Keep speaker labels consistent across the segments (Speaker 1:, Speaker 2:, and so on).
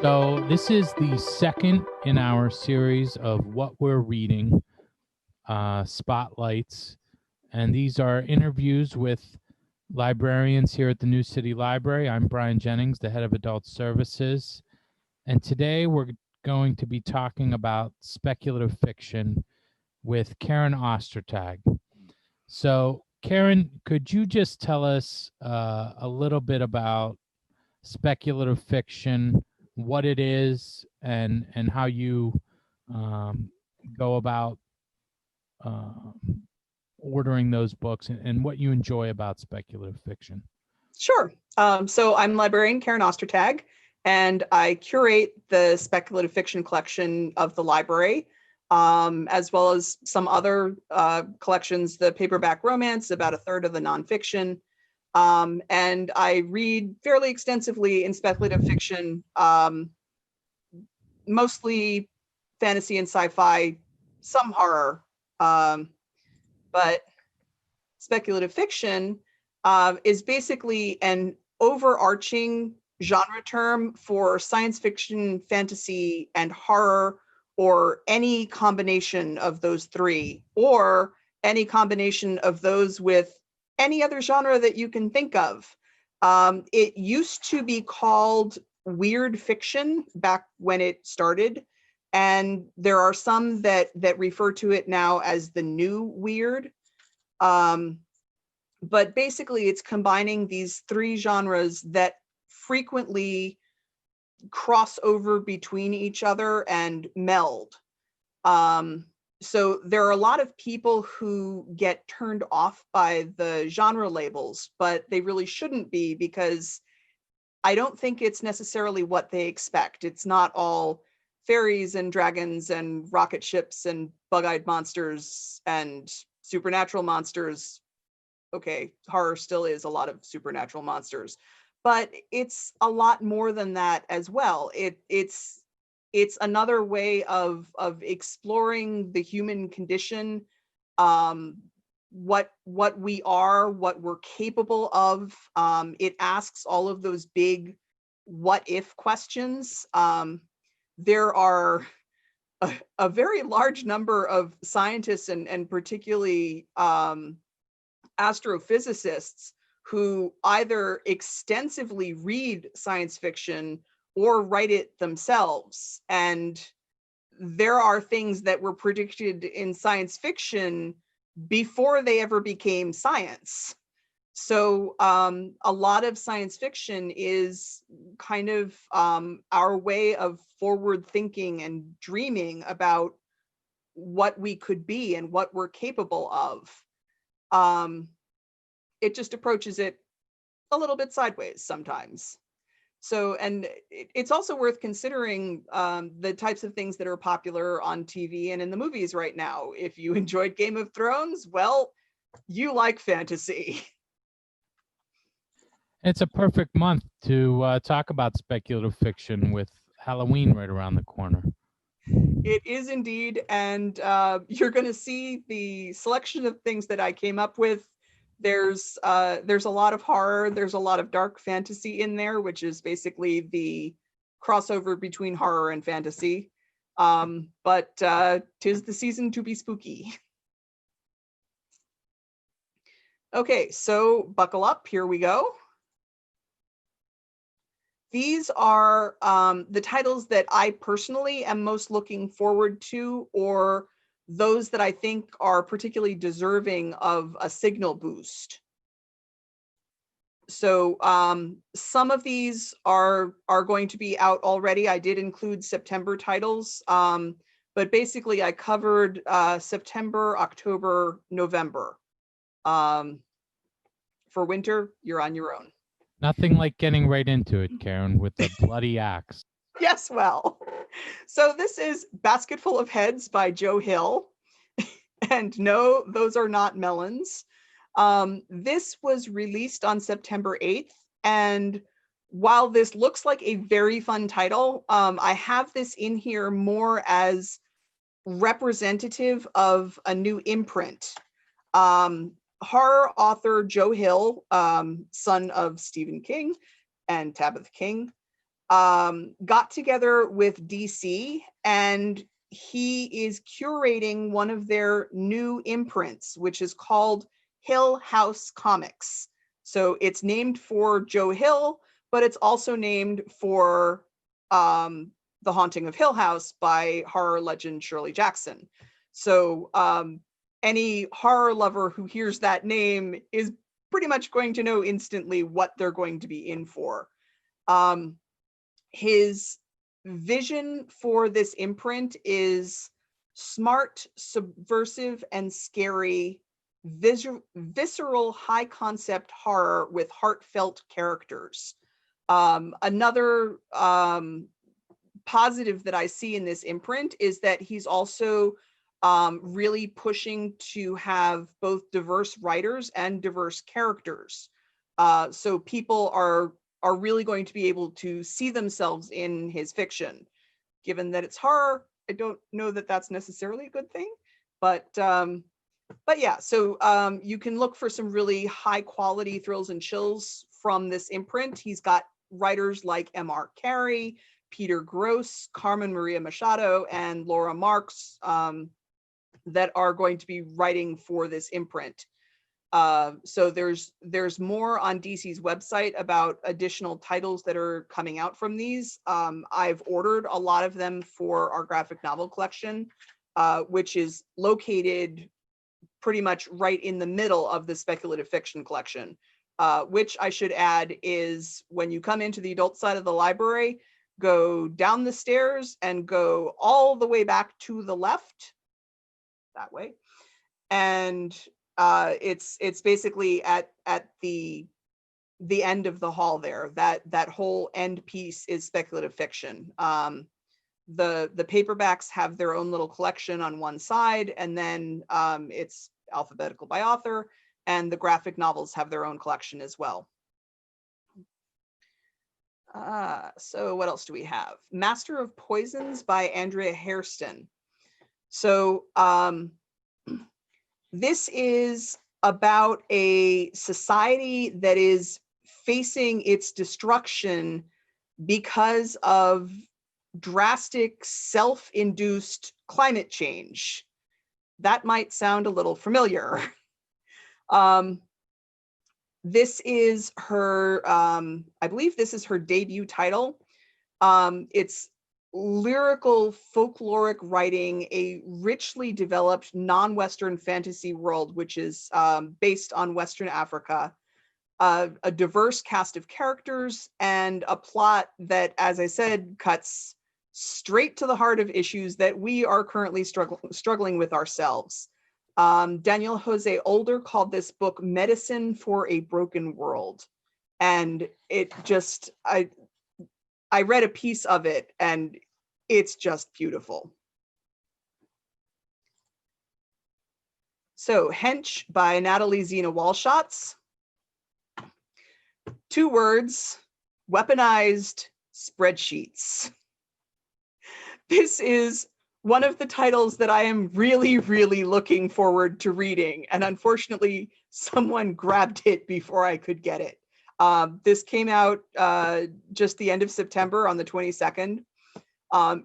Speaker 1: So this is the second in our series of what we're reading, spotlights, and these are interviews with librarians here at the New City Library. I'm Brian Jennings, the head of adult services, and today we're going to be talking about speculative fiction with Karen Ostertag. So Karen, could you just tell us a little bit about speculative fiction, what it is, and how you go about ordering those books, and what you enjoy about speculative fiction?
Speaker 2: Sure. So I'm librarian Karen Ostertag, and I curate the speculative fiction collection of the library, as well as some other collections, the paperback romance, about a third of the nonfiction. And I read fairly extensively in speculative fiction, mostly fantasy and sci-fi, some horror, but speculative fiction is basically an overarching genre term for science fiction, fantasy, and horror, or any combination of those three, or any combination of those with any other genre that you can think of. It used to be called weird fiction back when it started, and there are some that refer to it now as the new weird. But basically it's combining these three genres that frequently cross over between each other and meld. So there are a lot of people who get turned off by the genre labels, but they really shouldn't be, because I don't think it's necessarily what they expect. It's not all fairies and dragons and rocket ships and bug-eyed monsters and supernatural monsters. Okay, horror still is a lot of supernatural monsters, but it's a lot more than that as well. It's another way of exploring the human condition, what we are, what we're capable of. It asks all of those big what if questions. There are a very large number of scientists and particularly astrophysicists who either extensively read science fiction or write it themselves. And there are things that were predicted in science fiction before they ever became science. So a lot of science fiction is kind of our way of forward thinking and dreaming about what we could be and what we're capable of. It just approaches it a little bit sideways sometimes. So, and it's also worth considering the types of things that are popular on TV and in the movies right now. If you enjoyed Game of Thrones, well, you like fantasy.
Speaker 1: It's a perfect month to talk about speculative fiction, with Halloween right around the corner.
Speaker 2: It is indeed, and you're going to see the selection of things that I came up with. There's a lot of horror, there's a lot of dark fantasy in there, which is basically the crossover between horror and fantasy. But 'tis the season to be spooky. Okay, so buckle up, here we go. These are the titles that I personally am most looking forward to, or those that I think are particularly deserving of a signal boost. So some of these are going to be out already. I did include September titles, but basically I covered September, October, November. For winter, you're on your own.
Speaker 1: Nothing like getting right into it, Karen, with the bloody axe.
Speaker 2: Yes, well. So this is Basketful of Heads by Joe Hill. And no, those are not melons. This was released on September 8th. And while this looks like a very fun title, I have this in here more as representative of a new imprint. Horror author Joe Hill, son of Stephen King and Tabitha King, got together with DC, and he is curating one of their new imprints, which is called Hill House Comics. So it's named for Joe Hill, but it's also named for The Haunting of Hill House by horror legend Shirley Jackson. So any horror lover who hears that name is pretty much going to know instantly what they're going to be in for. His vision for this imprint is smart, subversive, and scary, visceral, high concept horror with heartfelt characters. Another positive that I see in this imprint is that he's also really pushing to have both diverse writers and diverse characters. So people are really going to be able to see themselves in his fiction. Given that it's horror, I don't know that that's necessarily a good thing, but yeah, so you can look for some really high quality thrills and chills from this imprint. He's got writers like M.R. Carey, Peter Gross, Carmen Maria Machado, and Laura Marks that are going to be writing for this imprint. So there's more on DC's website about additional titles that are coming out from these. I've ordered a lot of them for our graphic novel collection, which is located pretty much right in the middle of the speculative fiction collection, which I should add is when you come into the adult side of the library, go down the stairs and go all the way back to the left, that way. And it's basically at the end of the hall there. That whole end piece is speculative fiction. The paperbacks have their own little collection on one side, and then it's alphabetical by author, and the graphic novels have their own collection as well. So what else do we have? Master of Poisons by Andrea Hairston. So this is about a society that is facing its destruction because of drastic self-induced climate change. That might sound a little familiar. This is her, I believe this is her debut title. It's lyrical folkloric writing, a richly developed non-Western fantasy world, which is based on Western Africa, a diverse cast of characters, and a plot that, as I said, cuts straight to the heart of issues that we are currently struggling with ourselves. Daniel Jose Older called this book Medicine for a Broken World. And it just, I read a piece of it and it's just beautiful. So Hench by Natalie Zena Walschatz. 2 words, weaponized spreadsheets. This is one of the titles that I am really, really looking forward to reading. And unfortunately, someone grabbed it before I could get it. This came out just the end of September on the 22nd.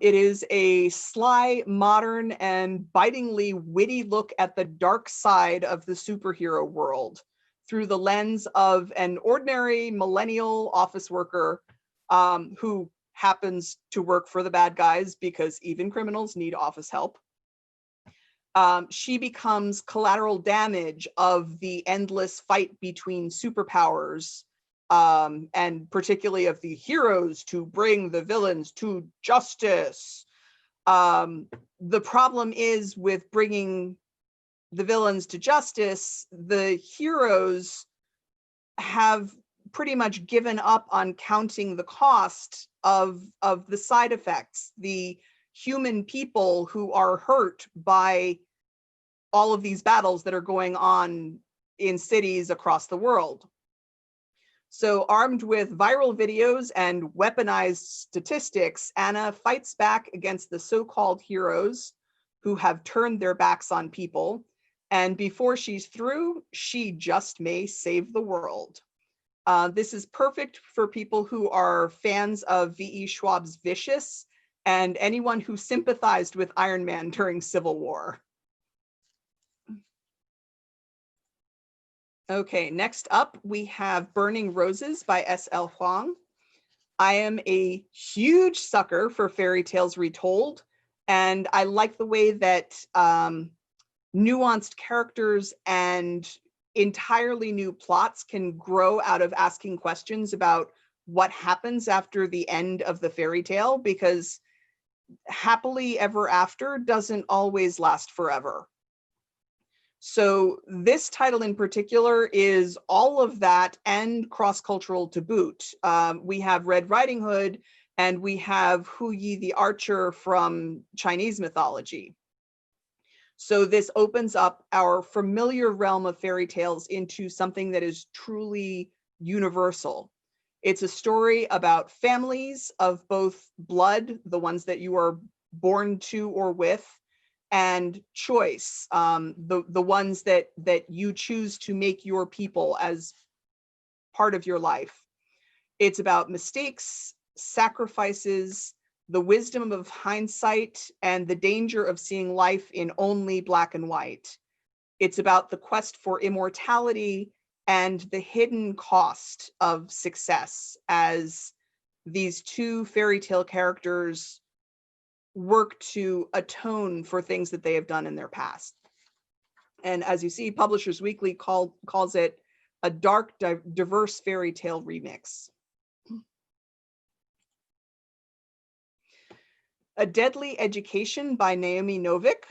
Speaker 2: It is a sly, modern, and bitingly witty look at the dark side of the superhero world through the lens of an ordinary millennial office worker who happens to work for the bad guys because even criminals need office help. She becomes collateral damage of the endless fight between superpowers, and particularly of the heroes to bring the villains to justice. The problem is with bringing the villains to justice, the heroes have pretty much given up on counting the cost of the side effects, the human people who are hurt by all of these battles that are going on in cities across the world. So armed with viral videos and weaponized statistics, Anna fights back against the so-called heroes who have turned their backs on people. And before she's through, she just may save the world. This is perfect for people who are fans of V.E. Schwab's Vicious and anyone who sympathized with Iron Man during Civil War. Okay, next up we have Burning Roses by S.L. Huang. I am a huge sucker for fairy tales retold, and I like the way that nuanced characters and entirely new plots can grow out of asking questions about what happens after the end of the fairy tale, because happily ever after doesn't always last forever. So this title in particular is all of that and cross-cultural to boot. We have Red Riding Hood and we have Hu Yi the Archer from Chinese mythology. So this opens up our familiar realm of fairy tales into something that is truly universal. It's a story about families of both blood, the ones that you are born to or with, and choice, the ones that you choose to make your people as part of your life. It's about mistakes, sacrifices, the wisdom of hindsight, and the danger of seeing life in only black and white. It's about the quest for immortality and the hidden cost of success as these two fairy tale characters work to atone for things that they have done in their past. And as you see, Publishers Weekly calls it a dark, diverse fairy tale remix. A Deadly Education by Naomi Novik.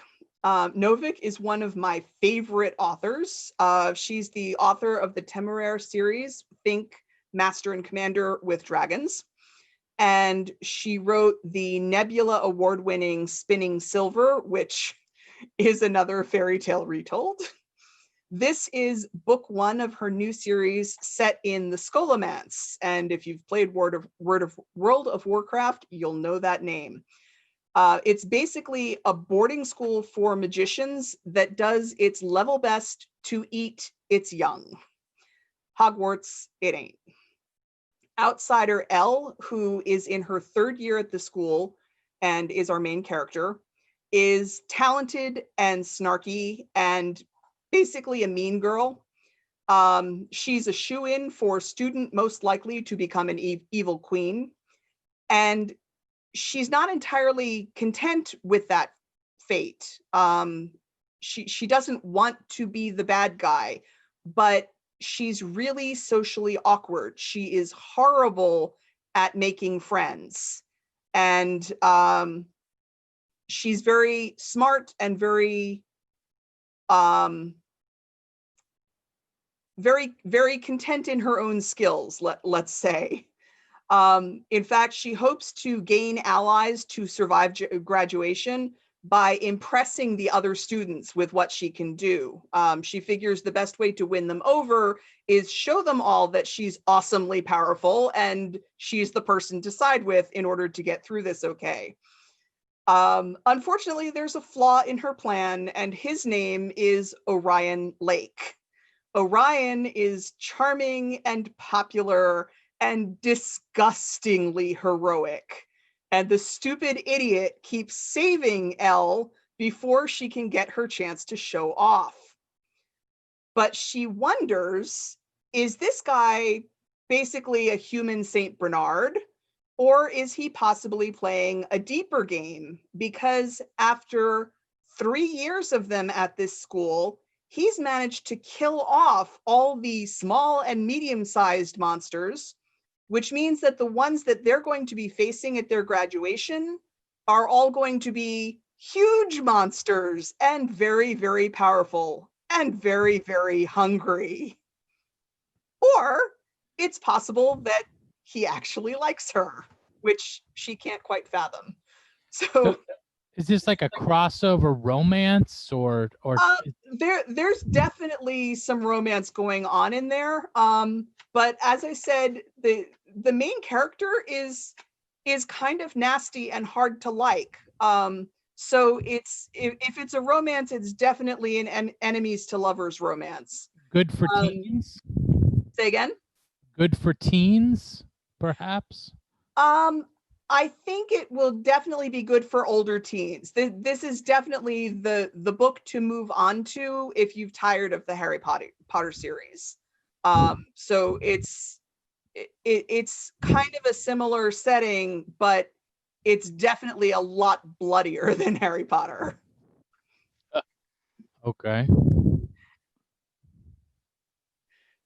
Speaker 2: Novik is one of my favorite authors. She's the author of the Temeraire series, think Master and Commander with Dragons. And she wrote the Nebula award-winning Spinning Silver, which is another fairy tale retold. This is book one of her new series set in the Scholomance. And if you've played World of Warcraft, you'll know that name. It's basically a boarding school for magicians that does its level best to eat its young. Hogwarts, it ain't. Outsider Elle, who is in her third year at the school and is our main character, is talented and snarky and basically a mean girl. She's a shoo-in for student most likely to become an evil queen. And she's not entirely content with that fate. She doesn't want to be the bad guy, but she's really socially awkward. She is horrible at making friends. And she's very smart and very content in her own skills, let's say. In fact, she hopes to gain allies to survive graduation by impressing the other students with what she can do. She figures the best way to win them over is show them all that she's awesomely powerful and she's the person to side with in order to get through this okay. Unfortunately, there's a flaw in her plan, and his name is Orion Lake. Orion is charming and popular and disgustingly heroic. And the stupid idiot keeps saving Elle before she can get her chance to show off. But she wonders, is this guy basically a human Saint Bernard? Or is he possibly playing a deeper game? Because after 3 years of them at this school, he's managed to kill off all the small and medium-sized monsters, which means that the ones that they're going to be facing at their graduation are all going to be huge monsters and very, very powerful and very, very hungry. Or it's possible that he actually likes her, which she can't quite fathom. So
Speaker 1: is this like a crossover romance or
Speaker 2: there's definitely some romance going on in there. But as I said, the main character is kind of nasty and hard to like. So if it's a romance, it's definitely an enemies to lovers romance.
Speaker 1: Good for teens?
Speaker 2: Say again?
Speaker 1: Good for teens, perhaps?
Speaker 2: I think it will definitely be good for older teens. This is definitely the book to move on to if you've tired of the Harry Potter series. So it's kind of a similar setting, but it's definitely a lot bloodier than Harry Potter.
Speaker 1: Okay.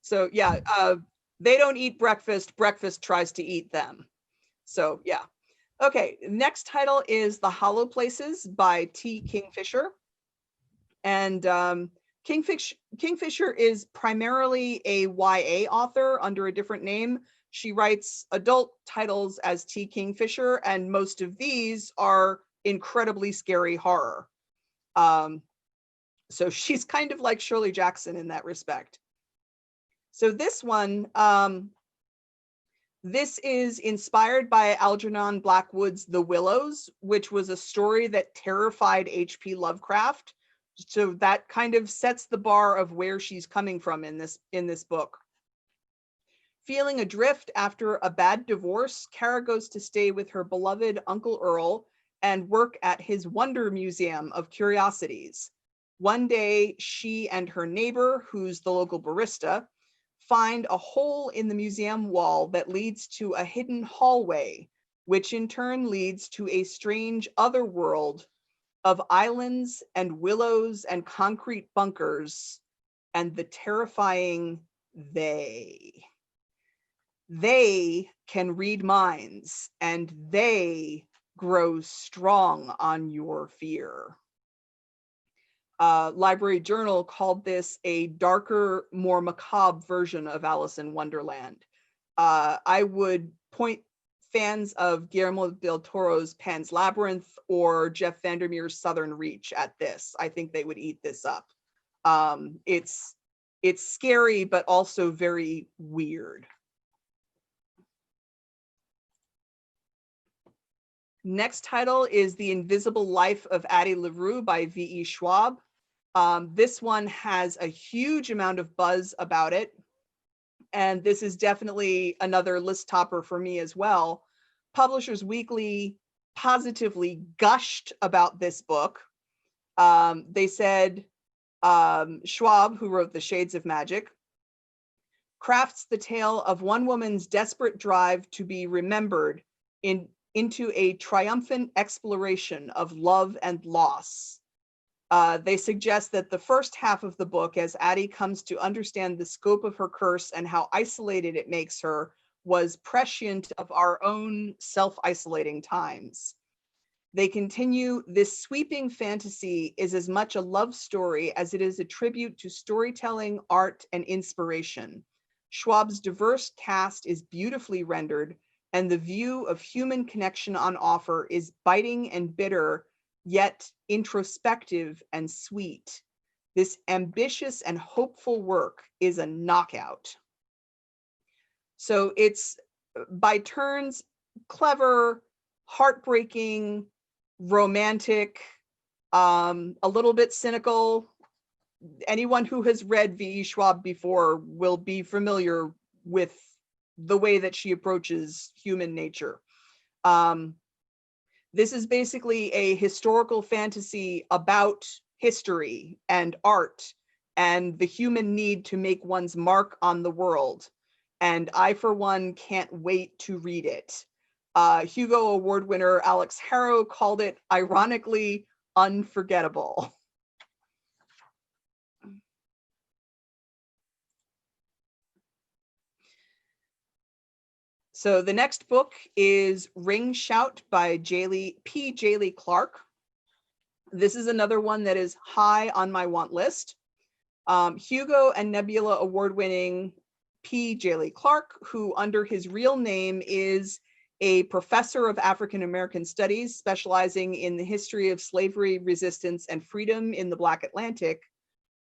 Speaker 2: So yeah, they don't eat breakfast. Breakfast tries to eat them. So yeah. Okay, next title is The Hollow Places by T. Kingfisher. And Kingfisher is primarily a YA author under a different name. She writes adult titles as T. Kingfisher, and most of these are incredibly scary horror. So she's kind of like Shirley Jackson in that respect. So this one, this is inspired by Algernon Blackwood's The Willows, which was a story that terrified H.P. Lovecraft. So that kind of sets the bar of where she's coming from in this book. Feeling adrift after a bad divorce, Kara goes to stay with her beloved Uncle Earl and work at his Wonder Museum of Curiosities. One day, she and her neighbor, who's the local barista, find a hole in the museum wall that leads to a hidden hallway, which in turn leads to a strange other world of islands and willows and concrete bunkers and the terrifying they. They can read minds and they grow strong on your fear. Library Journal called this a darker, more macabre version of Alice in Wonderland. I would point fans of Guillermo del Toro's Pan's Labyrinth or Jeff Vandermeer's Southern Reach at this. I think they would eat this up. It's scary, but also very weird. Next title is The Invisible Life of Addie LaRue by V.E. Schwab. This one has a huge amount of buzz about it. And this is definitely another list topper for me as well. Publishers Weekly positively gushed about this book. They said Schwab, who wrote The Shades of Magic, crafts the tale of one woman's desperate drive to be remembered into a triumphant exploration of love and loss. They suggest that the first half of the book, as Addie comes to understand the scope of her curse and how isolated it makes her, was prescient of our own self-isolating times. They continue, this sweeping fantasy is as much a love story as it is a tribute to storytelling, art, and inspiration. Schwab's diverse cast is beautifully rendered, and the view of human connection on offer is biting and bitter, yet introspective and sweet. This ambitious and hopeful work is a knockout. So it's by turns clever, heartbreaking, romantic, a little bit cynical. Anyone who has read V.E. Schwab before will be familiar with the way that she approaches human nature. This is basically a historical fantasy about history and art and the human need to make one's mark on the world. And I, for one, can't wait to read it. Hugo Award winner Alex Harrow called it, ironically, unforgettable. So the next book is Ring Shout by P. J. Clark. This is another one that is high on my want list. Hugo and Nebula award-winning P. J. Clark, who under his real name is a professor of African American studies specializing in the history of slavery, resistance, and freedom in the Black Atlantic,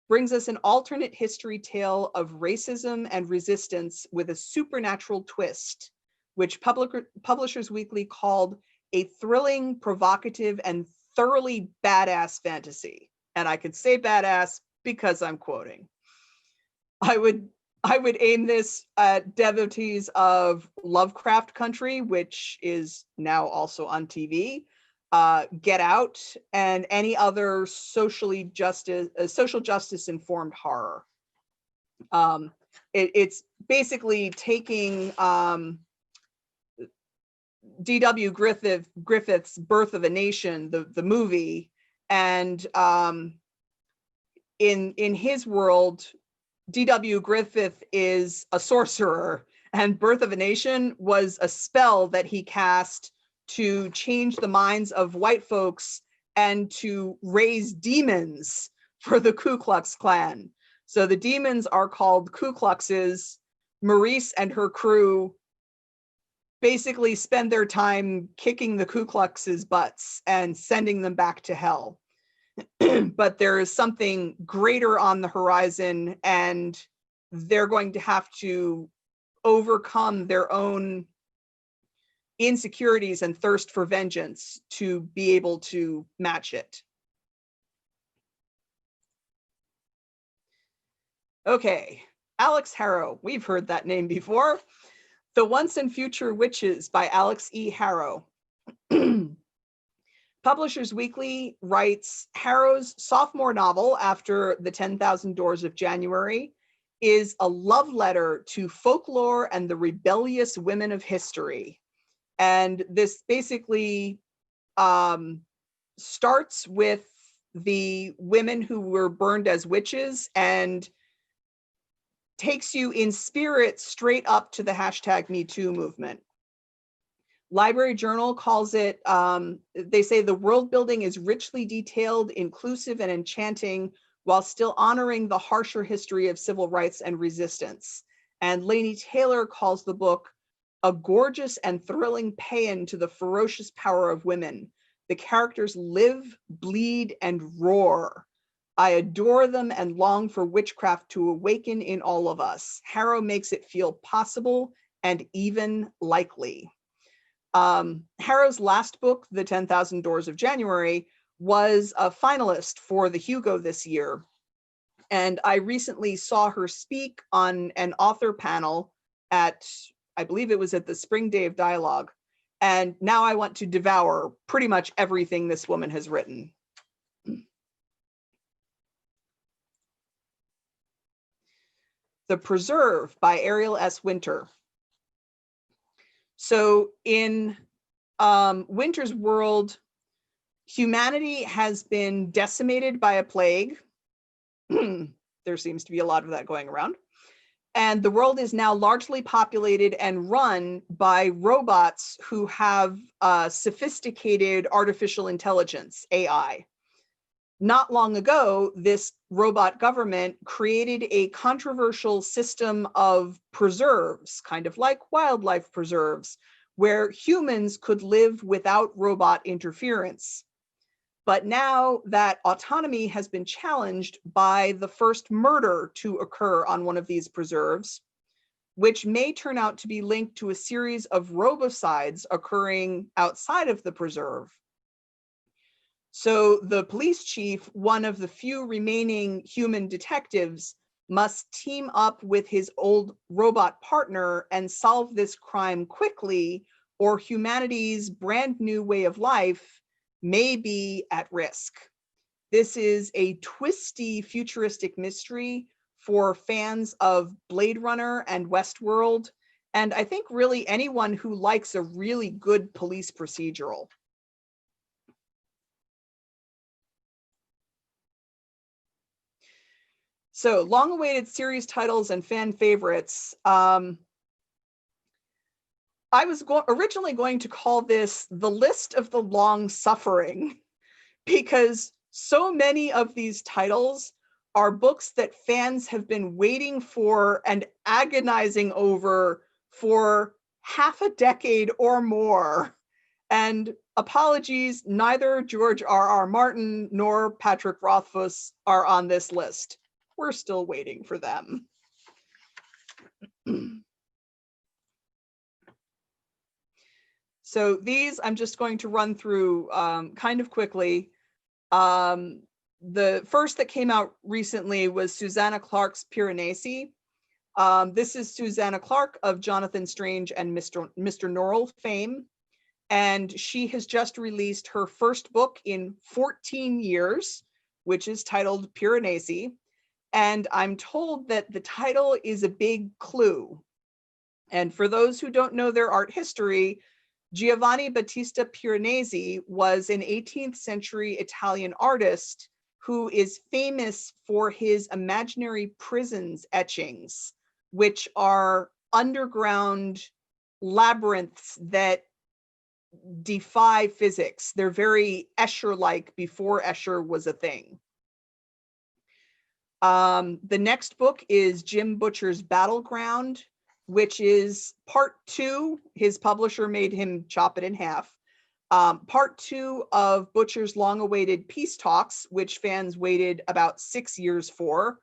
Speaker 2: brings us an alternate history tale of racism and resistance with a supernatural twist, which Publishers Weekly called a thrilling, provocative, and thoroughly badass fantasy. And I could say badass because I'm quoting. I would I would aim this at devotees of Lovecraft Country, which is now also on TV, Get Out, and any other social justice informed horror. It's basically taking D.W. Griffith's Birth of a Nation, the movie, and in his world, D.W. Griffith is a sorcerer, and Birth of a Nation was a spell that he cast to change the minds of white folks and to raise demons for the Ku Klux Klan. So the demons are called Ku Kluxes. Maurice and her crew basically spend their time kicking the Ku Kluxes' butts and sending them back to hell. But there is something greater on the horizon, and they're going to have to overcome their own insecurities and thirst for vengeance to be able to match it. Okay, Alex Harrow. We've heard that name before. The Once and Future Witches by Alex E. Harrow. Publishers Weekly writes, Harrow's sophomore novel, After the 10,000 Doors of January, is a love letter to folklore and the rebellious women of history. And this basically starts with the women who were burned as witches and takes you in spirit straight up to the #MeToo movement. Library Journal calls it, they say the world building is richly detailed, inclusive, and enchanting, while still honoring the harsher history of civil rights and resistance. And Laini Taylor calls the book a gorgeous and thrilling paean to the ferocious power of women. The characters live, bleed, and roar. I adore them and long for witchcraft to awaken in all of us. Harrow makes it feel possible and even likely. Harrow's last book, The 10,000 Doors of January, was a finalist for the Hugo this year. And I recently saw her speak on an author panel at, I believe it was at the Spring Day of Dialogue. And now I want to devour pretty much everything this woman has written. The Preserve by Ariel S. Winter. So in Winter's world, humanity has been decimated by a plague. There seems to be a lot of that going around. And the world is now largely populated and run by robots who have sophisticated artificial intelligence, AI. Not long ago, this robot government created a controversial system of preserves, kind of like wildlife preserves, where humans could live without robot interference. But now that autonomy has been challenged by the first murder to occur on one of these preserves, which may turn out to be linked to a series of robocides occurring outside of the preserve. So the police chief, one of the few remaining human detectives, must team up with his old robot partner and solve this crime quickly, or humanity's brand new way of life may be at risk. This is a twisty futuristic mystery for fans of Blade Runner and Westworld, and I think really anyone who likes a really good police procedural. So long-awaited series titles and fan favorites. I was originally going to call this the list of the long suffering, because so many of these titles are books that fans have been waiting for and agonizing over for half a decade or more. And apologies, neither George R.R. Martin nor Patrick Rothfuss are on this list. We're still waiting for them. So these I'm just going to run through kind of quickly. The first that came out recently was Susanna Clarke's Piranesi. This is Susanna Clark of Jonathan Strange and Mr. Norrell fame. And she has just released her first book in 14 years, which is titled Piranesi. And I'm told that the title is a big clue. And for those who don't know their art history, Giovanni Battista Piranesi was an 18th century Italian artist who is famous for his imaginary prisons etchings, which are underground labyrinths that defy physics. They're very Escher-like before Escher was a thing. The next book is Jim Butcher's Battleground, which is part 2. His publisher made him chop it in half. Part 2 of Butcher's long-awaited Peace Talks, which fans waited about 6 years for,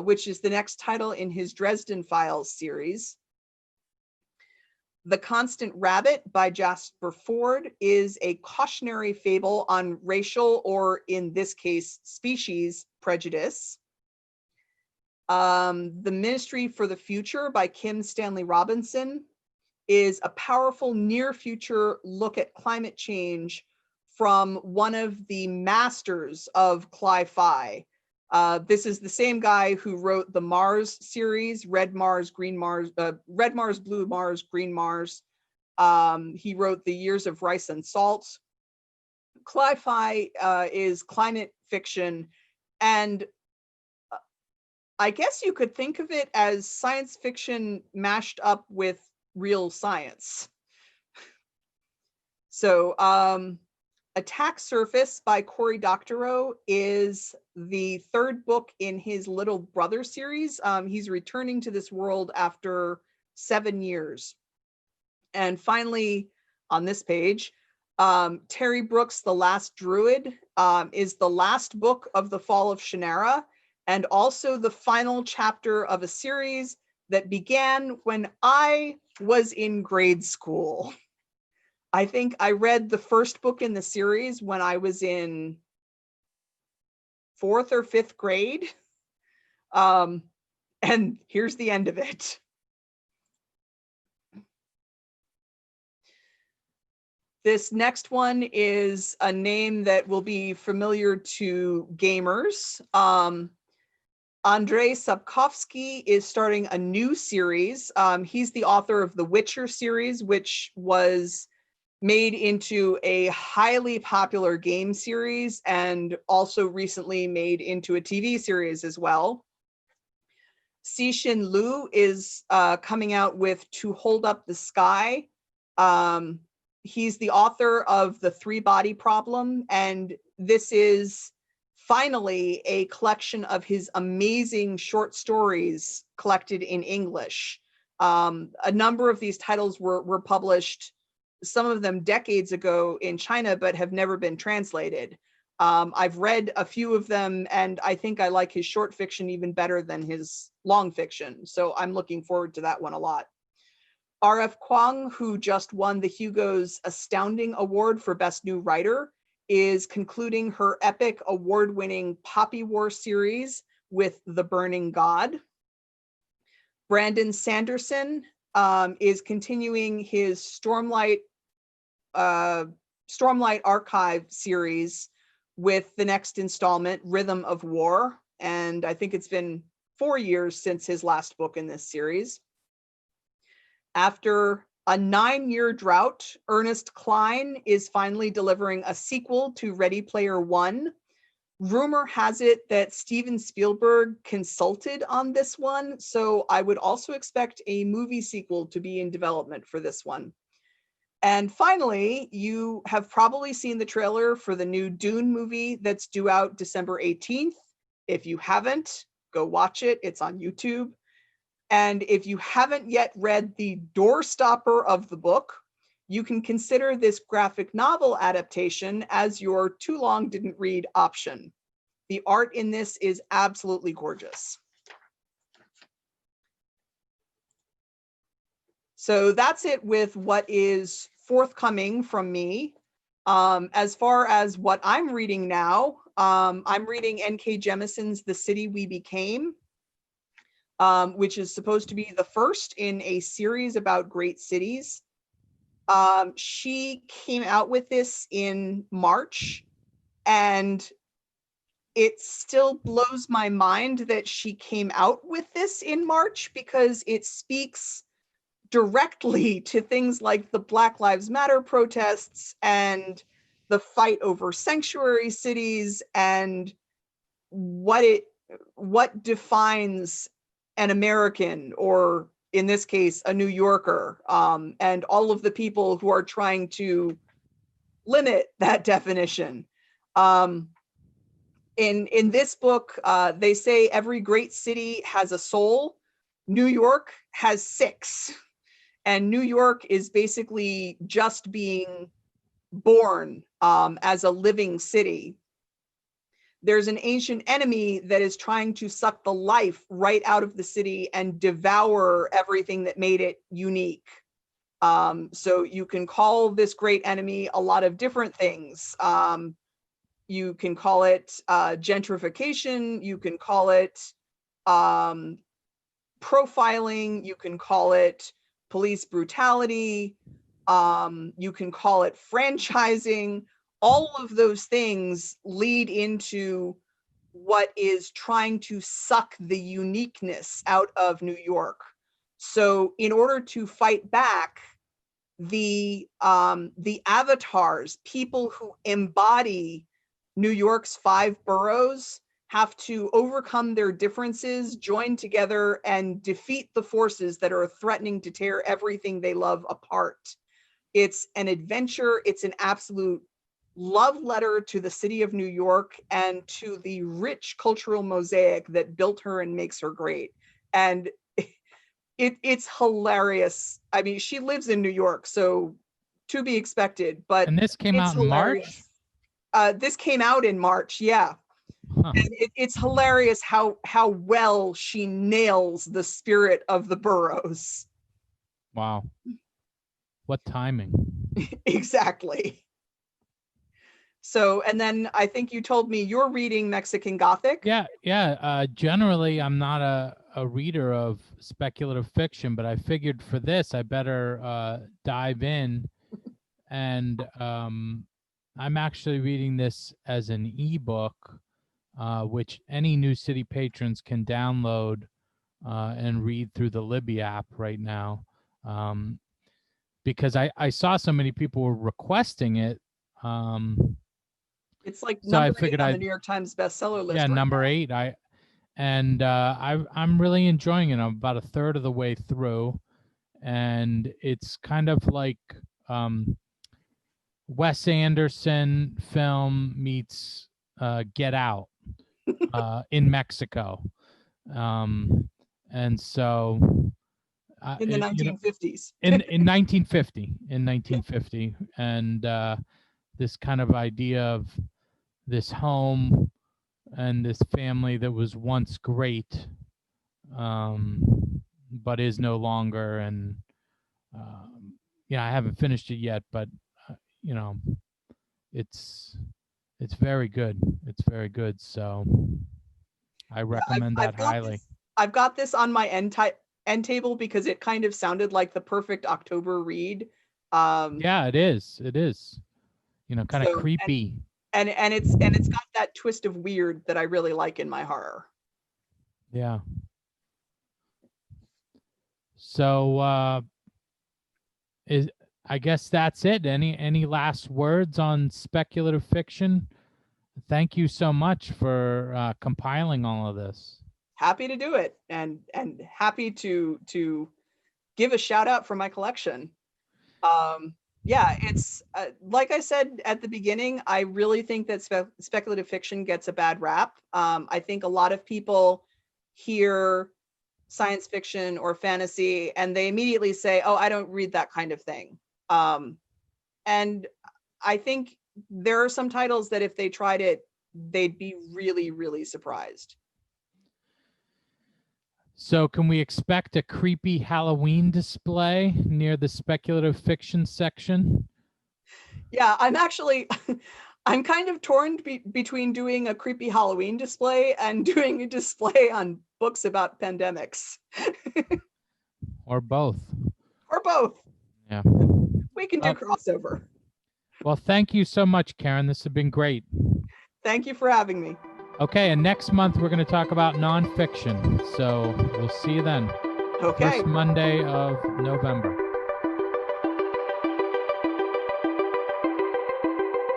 Speaker 2: which is the next title in his Dresden Files series. The Constant Rabbit by Jasper Ford is a cautionary fable on racial, or in this case, species prejudice. The Ministry for the Future by Kim Stanley Robinson is a powerful near future look at climate change from one of the masters of cli-fi. This is the same guy who wrote the Mars series, Red Mars, Blue Mars, Green Mars. He wrote The Years of Rice and Salt. Cli-fi is climate fiction, and I guess you could think of it as science fiction mashed up with real science. So Attack Surface by Cory Doctorow is the third book in his Little Brother series. He's returning to this world after 7 years. And finally, on this page, Terry Brooks' The Last Druid is the last book of The Fall of Shannara, and also the final chapter of a series that began when I was in grade school. I think I read the first book in the series when I was in 4th or 5th grade. And here's the end of it. This next one is a name that will be familiar to gamers. Andrei Sapkowski is starting a new series. He's the author of the Witcher series, which was made into a highly popular game series and also recently made into a TV series as well. Cixin Liu is coming out with To Hold Up the Sky. He's the author of The Three Body Problem, and this is finally a collection of his amazing short stories collected in English. A number of these titles were published, some of them decades ago in China, but have never been translated. I've read a few of them, and I think I like his short fiction even better than his long fiction. So I'm looking forward to that one a lot. R.F. Kuang, who just won the Hugo's Astounding Award for Best New Writer, is concluding her epic award-winning Poppy War series with The Burning God. Brandon Sanderson is continuing his Stormlight Archive series with the next installment, Rhythm of War. And I think it's been 4 years since his last book in this series. After a 9-year drought, Ernest Cline is finally delivering a sequel to Ready Player One. Rumor has it that Steven Spielberg consulted on this one, so I would also expect a movie sequel to be in development for this one. And finally, you have probably seen the trailer for the new Dune movie that's due out December 18th. If you haven't, go watch it. It's on YouTube. And if you haven't yet read the doorstopper of the book, you can consider this graphic novel adaptation as your too long didn't read option. The art in this is absolutely gorgeous. So that's it with what is forthcoming from me. As far as what I'm reading now, I'm reading N.K. Jemison's The City We Became. which is supposed to be the first in a series about great cities. She came out with this in March, and it still blows my mind that she came out with this in March, because it speaks directly to things like the Black Lives Matter protests and the fight over sanctuary cities, and what defines an American, or in this case, a New Yorker, and all of the people who are trying to limit that definition. In this book, they say every great city has a soul. New York has 6. And New York is basically just being born as a living city. There's an ancient enemy that is trying to suck the life right out of the city and devour everything that made it unique. So you can call this great enemy a lot of different things. You can call it gentrification. You can call it profiling. You can call it police brutality. You can call it franchising. All of those things lead into what is trying to suck the uniqueness out of New York. So in order to fight back, the avatars, people who embody New York's 5 boroughs, have to overcome their differences, join together, and defeat the forces that are threatening to tear everything they love apart. It's an adventure. It's an absolute love letter to the city of New York and to the rich cultural mosaic that built her and makes her great. And it's hilarious. I mean, she lives in New York, so to be expected, but
Speaker 1: And this came out in
Speaker 2: hilarious.
Speaker 1: March?
Speaker 2: This came out in March, yeah.
Speaker 1: Huh.
Speaker 2: And it's hilarious how well she nails the spirit of the boroughs.
Speaker 1: Wow. What timing.
Speaker 2: Exactly. So, and then I think you told me you're reading Mexican Gothic.
Speaker 1: Yeah. Generally, I'm not a reader of speculative fiction, but I figured for this, I better dive in. And I'm actually reading this as an ebook, which any New City patrons can download and read through the Libby app right now. Because I saw so many people were requesting it.
Speaker 2: It's like
Speaker 1: So I
Speaker 2: number 8
Speaker 1: figured
Speaker 2: on the New York Times bestseller list.
Speaker 1: Yeah,
Speaker 2: right
Speaker 1: number
Speaker 2: now.
Speaker 1: 8. I'm really enjoying it. I'm about a third of the way through, and it's kind of like Wes Anderson film meets Get Out in Mexico, and so
Speaker 2: in the 1950s.
Speaker 1: in 1950, and this kind of idea of this home and this family that was once great, but is no longer. And I haven't finished it yet, but it's very good. It's very good. So I recommend that highly.
Speaker 2: I've got this on my end table because it kind of sounded like the perfect October read.
Speaker 1: Yeah, it is. It is. Kind of creepy.
Speaker 2: And it's got that twist of weird that I really like in my horror.
Speaker 1: Yeah. So I guess that's it. Any last words on speculative fiction? Thank you so much for compiling all of this.
Speaker 2: Happy to do it, and happy to give a shout out for my collection. Yeah, it's like I said at the beginning, I really think that speculative fiction gets a bad rap. I think a lot of people hear science fiction or fantasy and they immediately say, oh, I don't read that kind of thing. And I think there are some titles that if they tried it, they'd be really, really surprised.
Speaker 1: So can we expect a creepy Halloween display near the speculative fiction section?
Speaker 2: Yeah, I'm actually, I'm kind of torn between doing a creepy Halloween display and doing a display on books about pandemics.
Speaker 1: Or both.
Speaker 2: Or both.
Speaker 1: Yeah.
Speaker 2: We can do crossover.
Speaker 1: Well, thank you so much, Karen. This has been great.
Speaker 2: Thank you for having me.
Speaker 1: Okay, and next month we're going to talk about nonfiction. So we'll see you then.
Speaker 2: Okay.
Speaker 1: First Monday of November.